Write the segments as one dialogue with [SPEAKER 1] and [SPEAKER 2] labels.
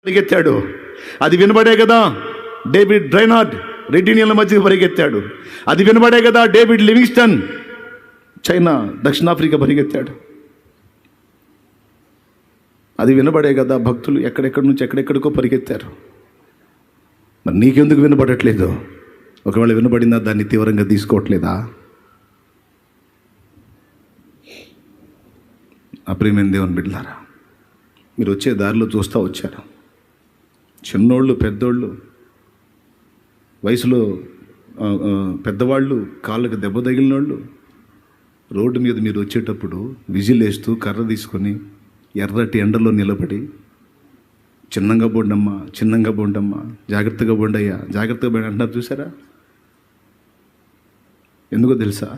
[SPEAKER 1] పరిగెత్తాడు. అది వినబడే కదా డేవిడ్ డ్రైనార్డ్ రెడ్ ఇండియన్ల మధ్య పరిగెత్తాడు. అది వినబడే కదా డేవిడ్ లివింగ్స్టన్ చైనా దక్షిణాఫ్రికా పరిగెత్తాడు. అది వినబడే కదా భక్తులు ఎక్కడెక్కడి నుంచి ఎక్కడెక్కడికో పరిగెత్తారు. మరి నీకెందుకు వినబడట్లేదు? ఒకవేళ వినబడిందా దాన్ని తీవ్రంగా తీసుకోవట్లేదా? అప్రియమైన దేవుని బిడ్డలారా, మీరు వచ్చే దారిలో చూస్తూ వచ్చారు. చిన్నోళ్ళు పెద్దోళ్ళు, వయసులో పెద్దవాళ్ళు, కాళ్ళకి దెబ్బ తగిలినోళ్ళు రోడ్డు మీద మీరు వచ్చేటప్పుడు విజిల్ వేస్తూ కర్ర తీసుకొని ఎర్రటి ఎండలో నిలబడి చిన్నంగా బోండమ్మా, చిన్నంగా బోండమ్మా, జాగ్రత్తగా బోండయ్యా, జాగ్రత్తగా బోండి అంటున్నారు చూసారా? ఎందుకో తెలుసా?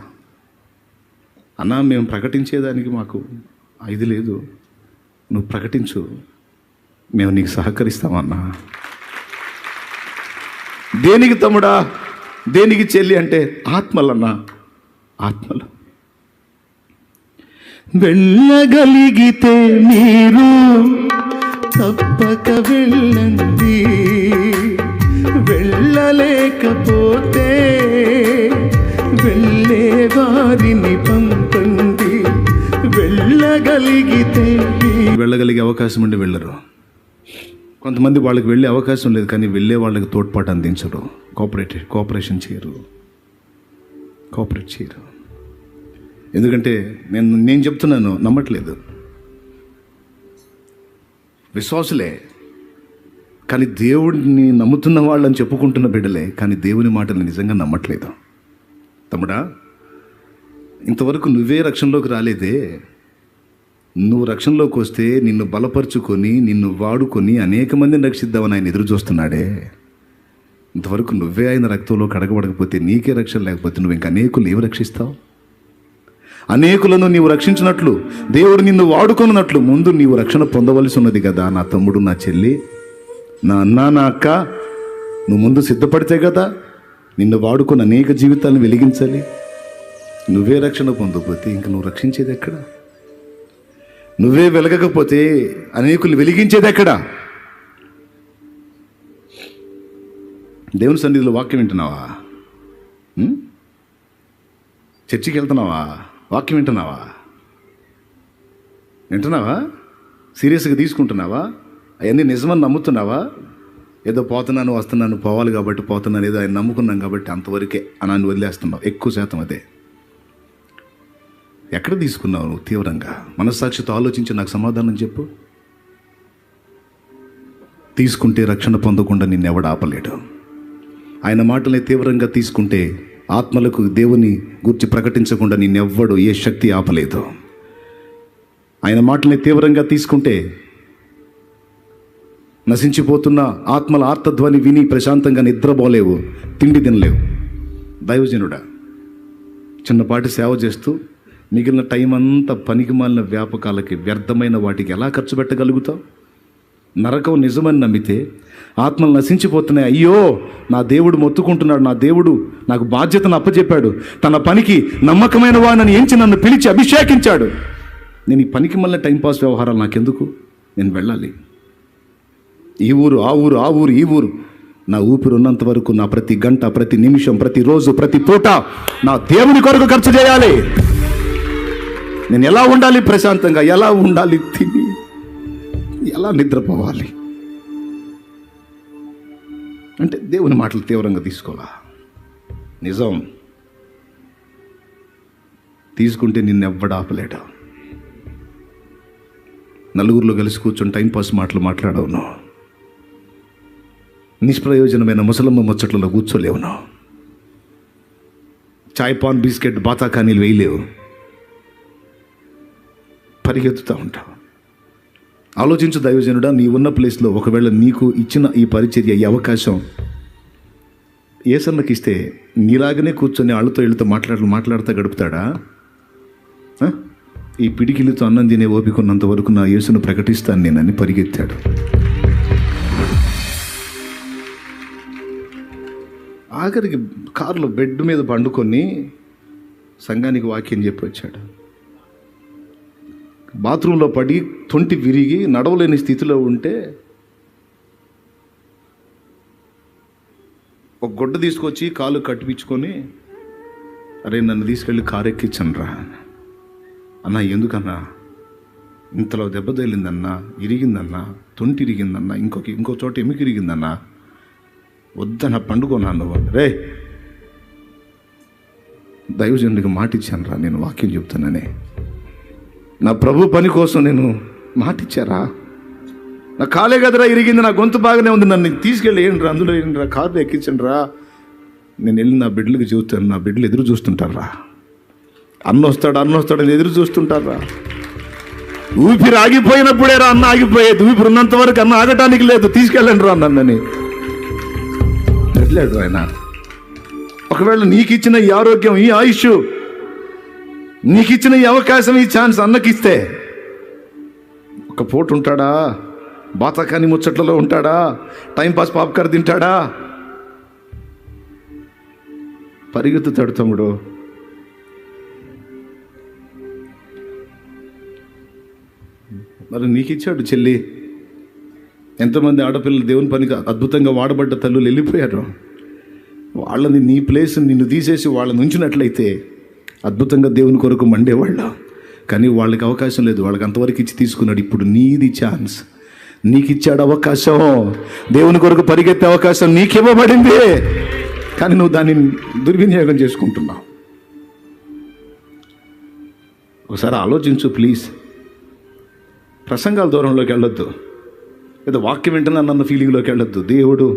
[SPEAKER 1] అన్నా, మేము ప్రకటించేదానికి మాకు ఇది లేదు, నువ్వు ప్రకటించు, మేము నీకు సహకరిస్తామన్నా. దేనికి తమ్ముడా, దేనికి చెల్లి అంటే ఆత్మలన్నా, ఆత్మలు.
[SPEAKER 2] వెళ్ళగలిగితే మీరు తప్పక వెళ్ళండి, వెళ్ళలేకపోతే వెళ్ళే వారిని పంపండి. వెళ్ళగలిగితే
[SPEAKER 1] వెళ్ళగలిగే అవకాశం ఉండి వెళ్ళరు. కొంతమంది వాళ్ళకి వెళ్ళే అవకాశం లేదు కానీ వెళ్ళే వాళ్ళకి తోడ్పాటు అందించరు, కోఆపరేట్ చేయరు. ఎందుకంటే నేను చెప్తున్నాను, నమ్మట్లేదు. విశ్వాసులే కానీ దేవుడిని నమ్ముతున్న వాళ్ళని చెప్పుకుంటున్న బిడ్డలే కానీ దేవుని మాటలు నిజంగా నమ్మట్లేదు. తమ్ముడా, ఇంతవరకు నువ్వే రక్షణలోకి రాలేదే. నువ్వు రక్షణలోకి వస్తే నిన్ను బలపరుచుకొని నిన్ను వాడుకొని అనేక మందిని రక్షిద్దామని ఆయన ఎదురు చూస్తున్నాడే. ఇంతవరకు నువ్వే ఆయన రక్తంలో కడగబడకపోతే, నీకే రక్షణ లేకపోతే నువ్వు ఇంక అనేకులు ఏమి రక్షిస్తావు? అనేకులను నీవు రక్షించినట్లు, దేవుడు నిన్ను వాడుకున్నట్లు ముందు నీవు రక్షణ పొందవలసి ఉన్నది కదా నా తమ్ముడు, నా చెల్లి, నా అన్న, నా అక్క. నువ్వు ముందు సిద్ధపడితే కదా నిన్ను వాడుకొని అనేక జీవితాలను వెలిగించాలి. నువ్వే రక్షణ పొందకపోతే ఇంక నువ్వు రక్షించేది ఎక్కడ? నువ్వే వెలగకపోతే అనేకులు వెలిగించేది ఎక్కడ? దేవుని సన్నిధిలో వాక్యం వింటున్నావా? చర్చికి వెళ్తున్నావా? వాక్యం వింటున్నావా? సీరియస్గా తీసుకుంటున్నావా? అవన్నీ నిజమని నమ్ముతున్నావా? ఏదో పోతున్నాను వస్తున్నాను, పోవాలి కాబట్టి పోతున్నాను, ఏదో ఆయన నమ్ముకున్నాం కాబట్టి అంతవరకే అని వదిలేస్తున్నావు. ఎక్కువ శాతం అదే. ఎక్కడ తీసుకున్నావు నువ్వు తీవ్రంగా? మనస్సాక్షితో ఆలోచించి నాకు సమాధానం చెప్పు. తీసుకుంటే రక్షణ పొందకుండా నిన్నెవడు ఆపలేడు. ఆయన మాటల్ని తీవ్రంగా తీసుకుంటే ఆత్మలకు దేవుని గురించి ప్రకటించకుండా నిన్నెవ్వడు ఏ శక్తి ఆపలేదు. ఆయన మాటల్ని తీవ్రంగా తీసుకుంటే నశించిపోతున్న ఆత్మల ఆర్తధ్వని విని ప్రశాంతంగా నిద్రపోలేవు, తిండి తినలేవు. దైవజనుడా, చిన్నపాటి సేవ చేస్తూ మిగిలిన టైం అంతా పనికిమాలిన వ్యాపకాలకి, వ్యర్థమైన వాటికి ఎలా ఖర్చు పెట్టగలుగుతావు? నరకం నిజమని నమ్మితే ఆత్మలు నశించిపోతున్నాయి. అయ్యో, నా దేవుడు మొత్తుకుంటున్నాడు, నా దేవుడు నాకు బాధ్యతను అప్పచెప్పాడు, తన పనికి నమ్మకమైన వాడిని ఎంచి నన్ను పిలిచి అభిషేకించాడు. నేను ఈ పనికి మళ్ళీ టైంపాస్ వ్యవహారాలు నాకెందుకు? నేను వెళ్ళాలి. ఈ ఊరు ఆ ఊరు, ఆ ఊరు ఈ ఊరు. నా ఊపిరి ఉన్నంత వరకు నా ప్రతి గంట, ప్రతి నిమిషం, ప్రతిరోజు, ప్రతి పూట నా దేవుని కొరకు ఖర్చు చేయాలి. నేను ఎలా ఉండాలి? ప్రశాంతంగా ఎలా ఉండాలి? తిని ఎలా నిద్రపోవాలి? అంటే దేవుని మాటలు తీవ్రంగా తీసుకోవాలా? నిజం తీసుకుంటే నిన్నెవ్వడు ఆపలేడు. నలుగురిలో కలిసి కూర్చొని టైంపాస్ మాటలు మాట్లాడవును. నిష్ప్రయోజనమైన ముసలమ్మ ముచ్చట్లలో కూర్చోలేవును. చాయ్ పాన్ బిస్కెట్ బాతాకానీలు వేయలేవు. పరిగెత్తుతూ ఉంటావు. ఆలోచించు దైవజనుడా, నీ ఉన్న ప్లేస్లో ఒకవేళ నీకు ఇచ్చిన ఈ పరిచర్య, ఈ అవకాశం ఏసన్నకి ఇస్తే నీలాగనే కూర్చొని వాళ్ళతో వీళ్ళతో మాట్లాడుతూ గడుపుతాడా? ఈ పిడికిలితో అన్నం తినే ఓపికన్నంత వరకు నా యేసును ప్రకటిస్తాను నేనని పరిగెత్తాడు. ఆఖరికి కారులో బెడ్ మీద పండుకొని సంఘానికి వాక్యం చెప్పి వచ్చాడు. బాత్రూంలో పడి తొంటి విరిగి నడవలేని స్థితిలో ఉంటే ఒక గుడ్డ తీసుకొచ్చి కాలు కట్టిపించుకొని, అరే నన్ను తీసుకెళ్ళి కారు ఎక్కించను రా అన్నా. ఎందుకన్నా? ఇంతలో దెబ్బ తగిలిందన్నా, ఇరిగిందన్నా, తొంటి ఇరిగిందన్నా, ఇంకో చోట ఎముక ఇరిగిందన్నా. వద్దన్న పండుకున్నాను. నువ్వు రే దైవజనుడికి మాట ఇచ్చాను రా, నేను వాక్యం చెప్తాననే. నా ప్రభు పని కోసం నేను మాట ఇచ్చారా? నా కాలే కదరా ఇరిగింది, నా గొంతు బాగానే ఉంది, నన్ను తీసుకెళ్ళి ఏంట్రా, అందులో ఏంట్రా, కారులో ఎక్కించండి రా. నేను వెళ్ళి నా బిడ్డలకి చెబుతాను, నా బిడ్డలు ఎదురు చూస్తుంటారా, అన్న వస్తాడని ఎదురు చూస్తుంటారా. ఊపిరి ఆగిపోయినప్పుడే రా అన్న ఆగిపోయేది, ఊపిరి ఉన్నంత వరకు అన్న ఆగటానికి లేదు, తీసుకెళ్ళండి రా నన్నని వెళ్ళాడు ఆయన. ఒకవేళ నీకు ఇచ్చిన ఈ ఆరోగ్యం, ఈ ఆయుష్, నీకు ఇచ్చిన ఈ అవకాశం, ఈ ఛాన్స్ అన్నకిస్తే ఒక పూట ఉంటాడా? బాతకాని ముచ్చట్లలో ఉంటాడా? టైంపాస్ పాప్కార్ తింటాడా? పరిగెత్తుతాడు తమ్ముడు. మరి నీకు ఇచ్చాడు చెల్లి. ఎంతోమంది ఆడపిల్లలు దేవుని పనికి అద్భుతంగా వాడబడ్డ తల్లులు వెళ్ళిపోయారు. వాళ్ళని నీ ప్లేస్ నిన్ను తీసేసి వాళ్ళని ఉంచినట్లయితే అద్భుతంగా దేవుని కొరకు మండేవాళ్ళు. కానీ వాళ్ళకి అవకాశం లేదు, వాళ్ళకి అంతవరకు ఇచ్చి తీసుకున్నాడు. ఇప్పుడు నీది ఛాన్స్, నీకు ఇచ్చాడు అవకాశం, దేవుని కొరకు పరిగెత్తే అవకాశం నీకు ఇవ్వబడింది. కానీ నువ్వు దాన్ని దుర్వినియోగం చేసుకుంటున్నావు. ఒకసారి ఆలోచించు ప్లీజ్. ప్రసంగాల దూరంలోకి వెళ్ళొద్దు, ఏదో వాక్యం వింటున్నానన్న ఫీలింగ్లోకి వెళ్ళొద్దు. దేవుడు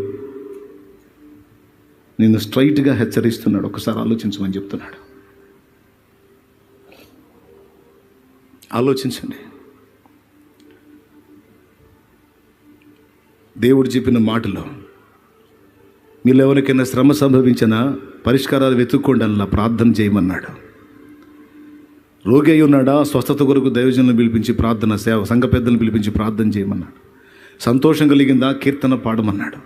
[SPEAKER 1] నిన్ను స్ట్రైట్గా హెచ్చరిస్తున్నాడు. ఒకసారి ఆలోచించమని చెప్తున్నాడు. ఆలోచించండి. దేవుడు చెప్పిన మాటలో మీరు ఎవరికైనా శ్రమ సంభవించినా పరిష్కారాలు వెతుక్కోండి, అలా ప్రార్థన చేయమన్నాడు. రోగి అయి ఉన్నాడా? స్వస్థత కొరకు దైవజనులను పిలిపించి ప్రార్థన, సేవ సంఘ పెద్దలను పిలిపించి ప్రార్థన చేయమన్నాడు. సంతోషం కలిగిందా? కీర్తన పాడమన్నాడు.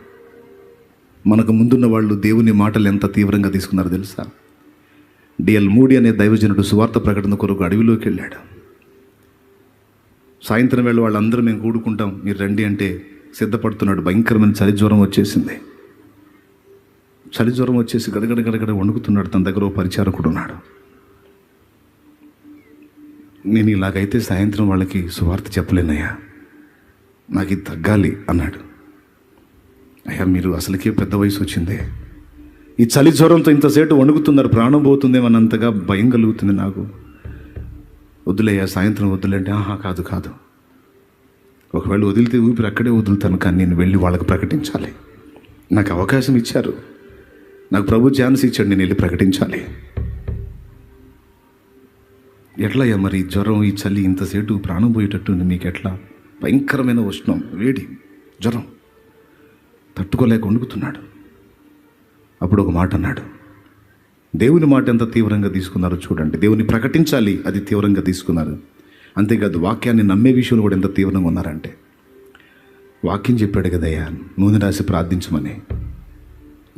[SPEAKER 1] మనకు ముందున్న వాళ్ళు దేవుని మాటలు ఎంత తీవ్రంగా తీసుకున్నారో తెలుసా? డిఎల్ మూడీ అనే దైవజనుడు సువార్త ప్రకటన కొరకు అడవిలోకి వెళ్ళాడు. సాయంత్రం వేళ వాళ్ళందరూ మేము కూడుకుంటాం, మీరు రండి అంటే సిద్ధపడుతున్నాడు. భయంకరమైన చలి జ్వరం వచ్చేసింది. చలి జ్వరం వచ్చేసి గడగడ వణుకుతున్నాడు. తన దగ్గర ఓ పరిచారకుడు ఉన్నాడు. నేను ఇలాగైతే సాయంత్రం వాళ్ళకి సువార్త చెప్పలేనయ్యా, నాకు ఇది తగ్గాలి అన్నాడు. అయ్యా మీరు అసలుకే పెద్ద వయసు వచ్చింది, ఈ చలి జ్వరంతో ఇంతసేపు వణుకుతున్నారు, ప్రాణం పోతుందేమన్నంతగా భయం కలుగుతుంది నాకు. వద్దులేయ్యా, సాయంత్రం వద్దులేంటే కాదు, ఒకవేళ వదిలితే ఊపిరి అక్కడే వదులుతాను, కానీ నేను వెళ్ళి వాళ్ళకి ప్రకటించాలి. నాకు అవకాశం ఇచ్చారు, నాకు ప్రభు ఛాన్స్ ఇచ్చాడు, నేను వెళ్ళి ప్రకటించాలి. ఎట్లయ్యా మరి ఈ జ్వరం, ఈ చలి ఇంతసేపు ప్రాణం పోయేటట్టుంది, మీకు ఎట్లా? భయంకరమైన ఉష్ణం, వేడి, జ్వరం, తట్టుకోలేక వణుకుతున్నాడు. అప్పుడు ఒక మాట అన్నాడు. దేవుని మాట ఎంత తీవ్రంగా తీసుకున్నారో చూడండి. దేవుని ప్రకటించాలి, అది తీవ్రంగా తీసుకున్నారు. అంతేకాదు వాక్యాన్ని నమ్మే విషయంలో కూడా ఎంత తీవ్రంగా ఉన్నారంటే, వాక్యం చెప్పాడు కదయ్యా నూనె రాసి ప్రార్థించమని,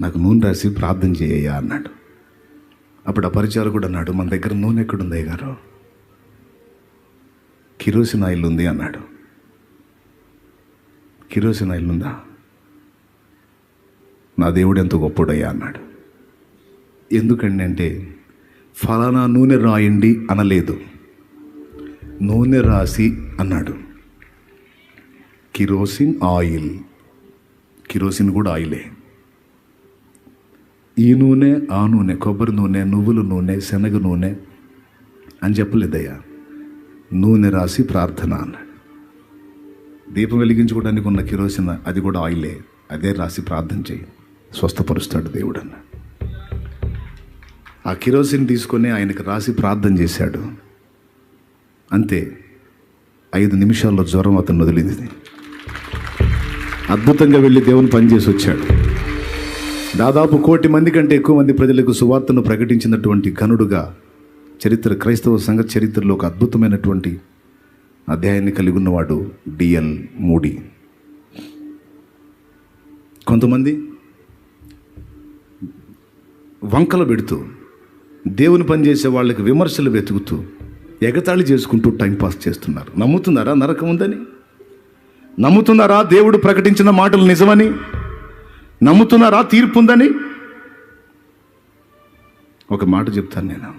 [SPEAKER 1] నాకు నూనె రాసి ప్రార్థన చేయయ్యా అన్నాడు. అప్పుడు ఆ పరిచారకుడు అన్నాడు, మన దగ్గర నూనె ఎక్కడుంది గారు? కిరోసిన్ ఆయిల్ ఉంది అన్నాడు. కిరోసిన్ ఆయిల్ ఉందా? నా దేవుడు ఎంత గొప్పడయ్యా అన్నాడు. ఎందుకండి అంటే, ఫలానా నూనె రాయండి అనలేదు, నూనె రాసి అన్నాడు. కిరోసిన్ ఆయిల్, కిరోసిన్ కూడా ఆయిలే. ఈ నూనె, ఆ నూనె, కొబ్బరి నూనె, నువ్వుల నూనె, శనగ నూనె అని చెప్పలేదయ్యా, నూనె రాసి ప్రార్థన అన్నాడు. దీపం వెలిగించుకోవడానికి ఉన్న కిరోసిన్ అది కూడా ఆయిలే, అదే రాసి ప్రార్థన చేయి, స్వస్థపరుస్తాడు దేవుడు అన్న. ఆ కిరోసిన్ తీసుకొని ఆయనకు రాసి ప్రార్థన చేశాడు. అంతే, 5 నిమిషాల్లో జ్వరం అతను వదిలింది. అద్భుతంగా వెళ్ళి దేవుని పనిచేసి వచ్చాడు. దాదాపు 1 కోటి మంది కంటే ఎక్కువ మంది ప్రజలకు సువార్తను ప్రకటించినటువంటి ఘనుడుగా క్రైస్తవ సంఘ చరిత్రలో ఒక అద్భుతమైనటువంటి అధ్యాయాన్ని కలిగి ఉన్నవాడు డిఎల్ మూడీ. కొంతమంది వంకలు పెడుతూ, దేవుని పని చేసే వాళ్ళకి విమర్శలు వెతుకుతూ, ఎగతాళి చేసుకుంటూ టైంపాస్ చేస్తున్నారు. నమ్ముతున్నారా నరకం ఉందని? నమ్ముతున్నారా దేవుడు ప్రకటించిన మాటలు నిజమని? నమ్ముతున్నారా తీర్పు ఉందని? ఒక మాట చెప్తాను నేను.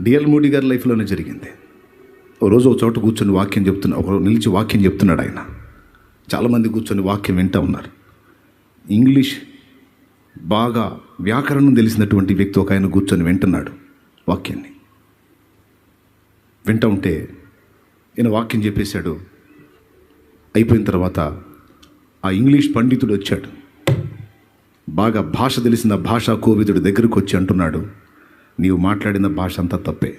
[SPEAKER 1] డిఎల్ మూడీ గారి లైఫ్లోనే జరిగింది. ఓ రోజు ఒక చోట కూర్చొని వాక్యం చెప్తున్నా, ఒక నిలిచి వాక్యం చెప్తున్నాడు ఆయన. చాలామంది కూర్చొని వాక్యం వింటూ ఉన్నారు. ఇంగ్లీష్ బాగా వ్యాకరణం తెలిసినటువంటి వ్యక్తి ఒక ఆయన కూర్చొని వింటున్నాడు వాక్యాన్ని. వింటూ ఉంటే ఈయన వాక్యం చెప్పేశాడు. అయిపోయిన తర్వాత ఆ ఇంగ్లీష్ పండితుడు వచ్చాడు. బాగా భాష తెలిసిన భాషా కోవిదుడు దగ్గరకు వచ్చి అంటున్నాడు, నీవు మాట్లాడిన భాష అంతా తప్పే.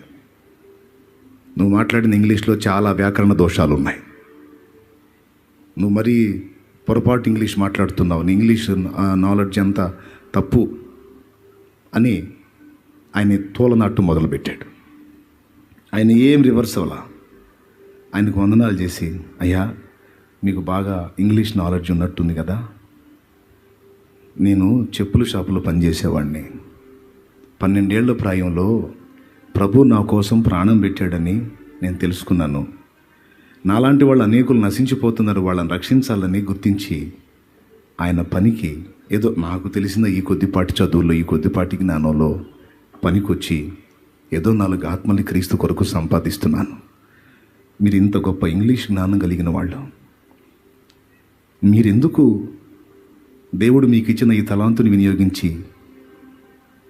[SPEAKER 1] నువ్వు మాట్లాడిన ఇంగ్లీష్లో చాలా వ్యాకరణ దోషాలు ఉన్నాయి. నువ్వు మరీ పొరపాటు ఇంగ్లీష్ మాట్లాడుతున్నావు. నీ ఇంగ్లీష్ నాలెడ్జ్ అంతా తప్పు అని ఆయన తోలనాట్టు మొదలుపెట్టాడు. ఆయన ఏం రివర్స్ అవ్వాల. ఆయనకు వందనాలు చేసి, అయ్యా మీకు బాగా ఇంగ్లీష్ నాలెడ్జ్ ఉన్నట్టుంది కదా, నేను చెప్పుల షాపులో పనిచేసేవాడిని. 12 ఏళ్ల ప్రాయంలో ప్రభు నా కోసం ప్రాణం పెట్టాడని నేను తెలుసుకున్నాను. నాలాంటి వాళ్ళు అనేకులు నశించిపోతున్నారు, వాళ్ళని రక్షించాలని గుర్తించి ఆయన పనికి ఏదో నాకు తెలిసిన ఈ కొద్దిపాటి చదువుల్లో, ఈ కొద్దిపాటి జ్ఞానంలో పనికొచ్చి ఏదో 4 ఆత్మల్ని క్రీస్తు కొరకు సంపాదిస్తున్నాను. మీరు ఇంత గొప్ప ఇంగ్లీష్ జ్ఞానం కలిగిన వాళ్ళు, మీరెందుకు దేవుడు మీకు ఇచ్చిన ఈ తలాంతుని వినియోగించి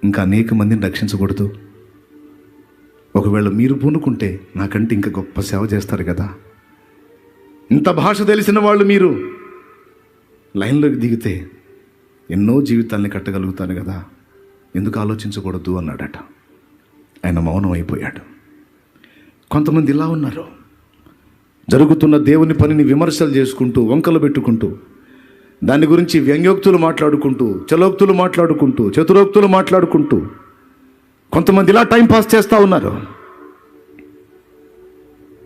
[SPEAKER 1] ఇంకా అనేక మందిని రక్షించకూడదు? ఒకవేళ మీరు పూనుకుంటే నాకంటే ఇంకా గొప్ప సేవ చేస్తారు కదా. ఇంత భాష తెలిసిన వాళ్ళు మీరు లైన్లోకి దిగితే ఎన్నో జీవితాల్ని కట్టగలుగుతాను కదా, ఎందుకు ఆలోచించకూడదు అన్నాడట. ఆయన మౌనం అయిపోయాడు. కొంతమంది ఇలా ఉన్నారు, జరుగుతున్న దేవుని పనిని విమర్శలు చేసుకుంటూ, వంకలు పెట్టుకుంటూ, దాని గురించి వ్యంగ్యోక్తులు మాట్లాడుకుంటూ, చలోక్తులు మాట్లాడుకుంటూ, చతురోక్తులు మాట్లాడుకుంటూ కొంతమంది ఇలా టైంపాస్ చేస్తూ ఉన్నారు.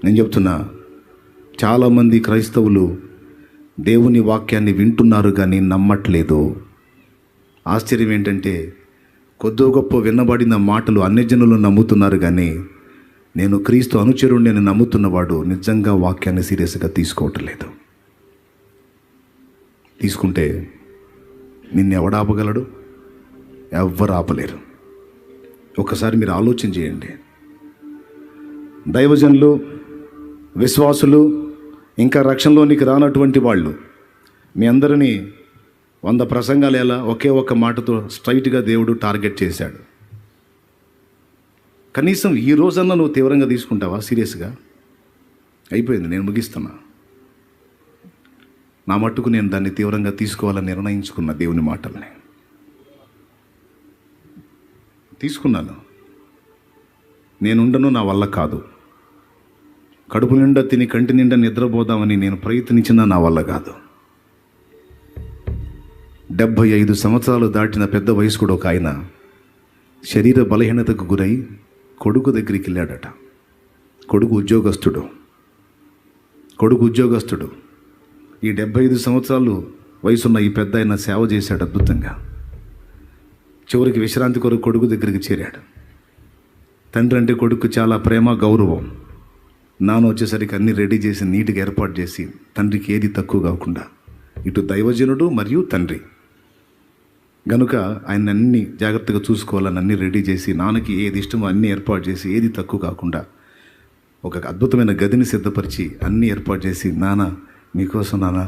[SPEAKER 1] నేను చెప్తున్నా, చాలామంది క్రైస్తవులు దేవుని వాక్యాన్ని వింటున్నారు కానీ నమ్మట్లేదు. ఆశ్చర్యం ఏంటంటే, కొద్దో గొప్ప వినబడిన మాటలు అన్యజనులు నమ్ముతున్నారు కానీ నేను క్రీస్తు అనుచరుణ్ణి అని నమ్ముతున్నవాడు నిజంగా వాక్యాన్ని సీరియస్గా తీసుకోవటం లేదు. తీసుకుంటే నిన్ను ఎవడాపగలడు? ఎవ్వరు ఆపలేరు. ఒకసారి మీరు ఆలోచన చేయండి. దైవజనులు, విశ్వాసులు, ఇంకా రక్షణలోనికి రానటువంటి వాళ్ళు మీ అందరినీ 100 ప్రసంగాలు ఎలా ఒకే ఒక్క మాటతో స్ట్రైట్గా దేవుడు టార్గెట్ చేశాడు. కనీసం ఈ రోజన్నా నువ్వు తీవ్రంగా తీసుకుంటావా? సీరియస్గా? అయిపోయింది, నేను ముగిస్తున్నా. నా మట్టుకు నేను దాన్ని తీవ్రంగా తీసుకోవాలని నిర్ణయించుకున్న దేవుని మాటల్ని తీసుకున్నాను. నేనుండను, నా వల్ల కాదు. కడుపు నిండా తిని కంటి నిండా నిద్రపోదామని నేను ప్రయత్నించినా నా వల్ల కాదు. 75 సంవత్సరాలు దాటిన పెద్ద వయస్కుడు ఒక ఆయన శరీర బలహీనతకు గురై కొడుకు దగ్గరికి వెళ్ళాడట. కొడుకు ఉద్యోగస్తుడు. ఈ 75 సంవత్సరాలు వయసున్న ఈ పెద్ద ఆయన సేవ చేశాడు అద్భుతంగా. చివరికి విశ్రాంతి కొరకు కొడుకు దగ్గరికి చేరాడు. తండ్రి అంటే కొడుకు చాలా ప్రేమ, గౌరవం. నాన్న వచ్చేసరికి అన్నీ రెడీ చేసి నీట్గా ఏర్పాటు చేసి, తండ్రికి ఏది తక్కువ కాకుండా, ఇటు దైవజనుడు మరియు తండ్రి గనుక ఆయన అన్ని జాగ్రత్తగా చూసుకోవాలని అన్నీ రెడీ చేసి, నాన్నకి ఏది ఇష్టమో అన్నీ ఏర్పాటు చేసి, ఏది తక్కువ కాకుండా ఒక అద్భుతమైన గదిని సిద్ధపరిచి అన్నీ ఏర్పాటు చేసి, నాన్న మీకోసం నాన్న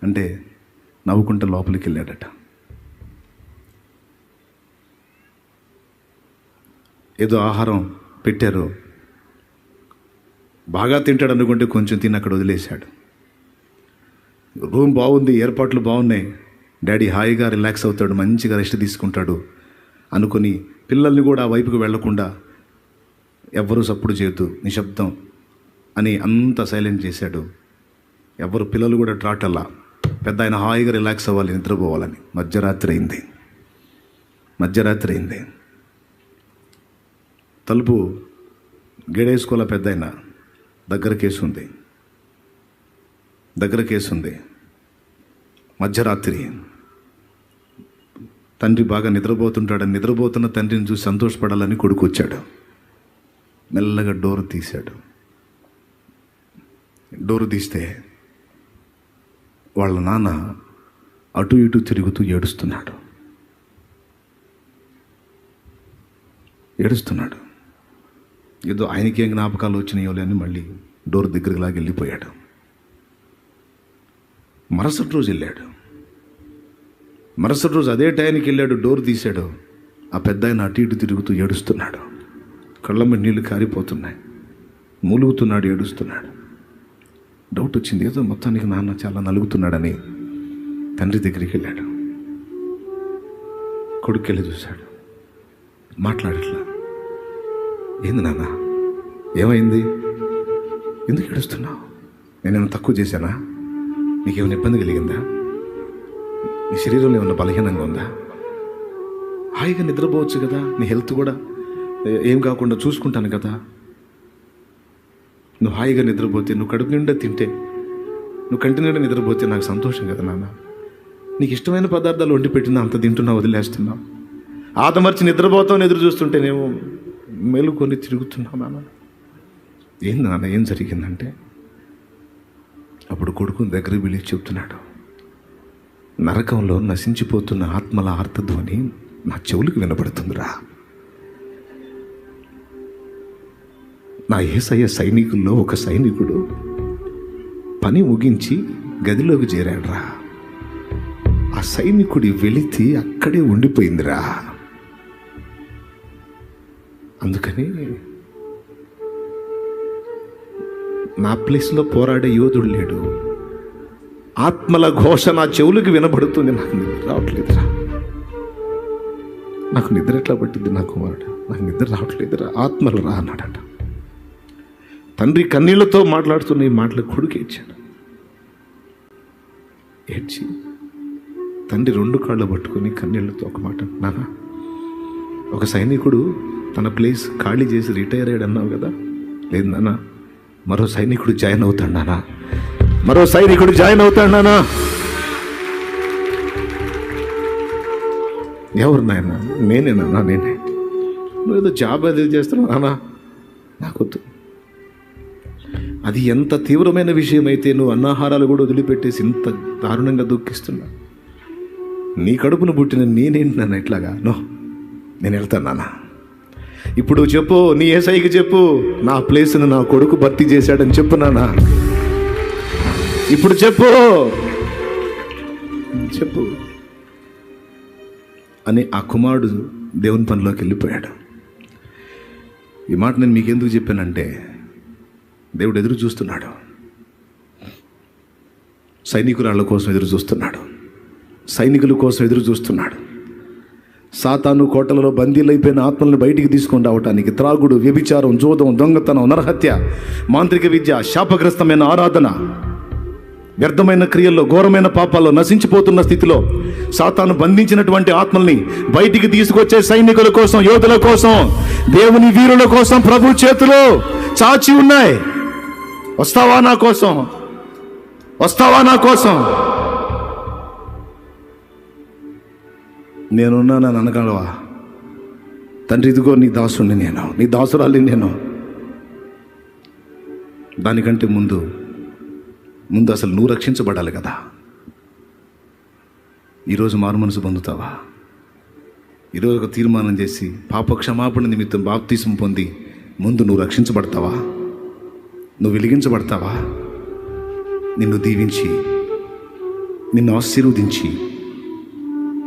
[SPEAKER 1] అంటే నవ్వుకుంటూ లోపలికి వెళ్ళాడట. ఏదో ఆహారం పెట్టారు, బాగా తింటాడు అనుకుంటే కొంచెం తిని అక్కడ వదిలేశాడు. రూమ్ బాగుంది, ఏర్పాట్లు బాగున్నాయి, డాడీ హాయిగా రిలాక్స్ అవుతాడు, మంచిగా రెస్ట్ తీసుకుంటాడు అనుకుని పిల్లల్ని కూడా ఆ వైపుకు వెళ్లకుండా ఎవ్వరూ సప్పుడు చేయొద్దు, నిశ్శబ్దం అని అంత సైలెంట్ చేశాడు. ఎవరు పిల్లలు కూడా ట్రాటల్లా. పెద్ద ఆయన హాయిగా రిలాక్స్ అవ్వాలి, నిద్రపోవాలని. మధ్యరాత్రి అయింది. తలుపు గేడేసుకోవాల. పెద్ద ఆయన దగ్గర కేసుంది. మధ్యరాత్రి తండ్రి బాగా నిద్రపోతుంటాడని, నిద్రపోతున్న తండ్రిని చూసి సంతోషపడాలని కొడుకు వచ్చాడు. మెల్లగా డోరు తీశాడు. డోరు తీస్తే వాళ్ళ నాన్న అటు ఇటు తిరుగుతూ ఏడుస్తున్నాడు. ఏడుస్తున్నాడు. ఏదో ఆయనకి ఏం జ్ఞాపకాలు వచ్చినాయో అని మళ్ళీ డోర్ దగ్గరికి లాగి వెళ్ళిపోయాడు. మరుసటి రోజు వెళ్ళాడు. మరుసటి రోజు అదే టైంకి వెళ్ళాడు. డోర్ తీశాడు. ఆ పెద్ద ఆయన అటు ఇటు తిరుగుతూ ఏడుస్తున్నాడు. కళ్ళ మీద నీళ్లు కారిపోతున్నాయి. మూలుగుతున్నాడు, ఏడుస్తున్నాడు. డౌట్ వచ్చింది, ఏదో మొత్తానికి నాన్న చాలా నలుగుతున్నాడని తండ్రి దగ్గరికి వెళ్ళాడు. కొడుకు వెళ్ళి చూశాడు, మాట్లాడట్లా. ఏంది నాన్న, ఏమైంది, ఎందుకు ఏడుస్తున్నావు? నేనేమైనా తక్కువ చేశానా? నీకేమైనా ఇబ్బంది కలిగిందా? నీ శరీరంలో ఏమైనా బలహీనంగా ఉందా? హాయిగా నిద్రపోవచ్చు కదా, నీ హెల్త్ కూడా ఏం కాకుండా చూసుకుంటాను కదా. నువ్వు హాయిగా నిద్రపోతే, నువ్వు కడుపు నిండా తింటే, నువ్వు కంటి నిండా నిద్రపోతే నాకు సంతోషం కదా నాన్న. నీకు ఇష్టమైన పదార్థాలు వండి పెట్టినా అంత తింటున్నావు, వదిలేస్తున్నావు. ఆతమర్చి నిద్రపోతావు, ఎదురు చూస్తుంటేనేమో మేలుకొని తిరుగుతున్నావు నాన్న. ఏంది నాన్న, ఏం జరిగిందంటే అప్పుడు కొడుకుని దగ్గరికి పిలిచి చెప్తున్నాడు, నరకంలో నశించిపోతున్న ఆత్మల ఆర్తధ్వని నా చెవులకు వినపడుతుందిరా. నా యేసయ్య సైనికుల్లో ఒక సైనికుడు పని ముగించి గదిలోకి చేరాడురా. ఆ సైనికుడి వెలితి అక్కడే ఉండిపోయిందిరా. అందుకని నా ప్లేస్లో పోరాడే యోధుడు లేడు. ఆత్మల ఘోష నా చెవులకు వినబడుతుంది. నాకు నిద్ర రావట్లేదురా. నాకు నిద్ర ఎట్లా పట్టింది నా కుమారుడు? నాకు నిద్ర రావట్లేదురా, ఆత్మలు రా అన్నాడట. తండ్రి కన్నీళ్లతో మాట్లాడుతున్న ఈ మాటలు కొడుకు ఏడ్చాడు. ఏడ్చి తండ్రి రెండు కాళ్ళు పట్టుకొని కన్నీళ్లతో ఒక మాట, నాన్న, ఒక సైనికుడు తన ప్లేస్ ఖాళీ చేసి రిటైర్ అయ్యాడు అన్నావు కదా. లేదు నాన్న, మరో సైనికుడు జాయిన్ అవుతాడు నాన్న, మరో సైనికుడు జాయిన్ అవుతాడు నాన్న. ఎవరు నాయన? నేనేనా? నేనే. నువ్వు ఏదో జాబ్ అది చేస్తున్నావు నాన్న, నాకొద్దు. అది ఎంత తీవ్రమైన విషయం అయితే నువ్వు అన్నాహారాలు కూడా వదిలిపెట్టేసి ఇంత దారుణంగా దుఃఖిస్తున్నా. నీ కడుపును పుట్టిన నేనేంటి నాన్న ఇట్లాగా? నో, నేను వెళ్తాను నాన్న. ఇప్పుడు చెప్పు, నీ యేసయ్యకి చెప్పు, నా ప్లేస్ను నా కొడుకు భర్తీ చేశాడని చెప్పు నాన్న. ఇప్పుడు చెప్పు చెప్పు అని ఆ కుమారుడు దేవుని పనిలోకి వెళ్ళిపోయాడు. ఈ మాట నేను మీకు ఎందుకు చెప్పానంటే, దేవుడు ఎదురు చూస్తున్నాడు. సైనికురాళ్ళ కోసం ఎదురు చూస్తున్నాడు. సైనికుల కోసం ఎదురు చూస్తున్నాడు. సాతాను కోటలలో బందీలైపోయిన ఆత్మలను బయటికి తీసుకొని రావటానికి త్రాగుడు, వ్యభిచారం, జోదం, దొంగతనం, నరహత్య, మాంత్రిక విద్య, శాపగ్రస్తమైన ఆరాధన, వ్యర్థమైన క్రియల్లో, ఘోరమైన పాపాల్లో నశించిపోతున్న స్థితిలో సాతాను బంధించినటువంటి ఆత్మల్ని బయటికి తీసుకొచ్చే సైనికుల కోసం, యోధుల కోసం, దేవుని వీరుల కోసం ప్రభు చేతులు చాచి ఉన్నాయి. వస్తావా నా కోసం? వస్తావా నా కోసం? నేనున్నానని అనగలవా? తండ్రి, ఇదిగో నీ దాసుని నేను, నీ దాసురాలి నేను. దానికంటే ముందు అసలు నువ్వు రక్షించబడాలి కదా. ఈరోజు మారు మనసు పొందుతావా? ఈరోజు ఒక తీర్మానం చేసి పాప క్షమాపణ నిమిత్తం బాప్తిసం పొంది ముందు నువ్వు రక్షించబడతావా? నువ్వు వెలిగించబడతావా? నిన్ను దీవించి, నిన్ను ఆశీర్వదించి,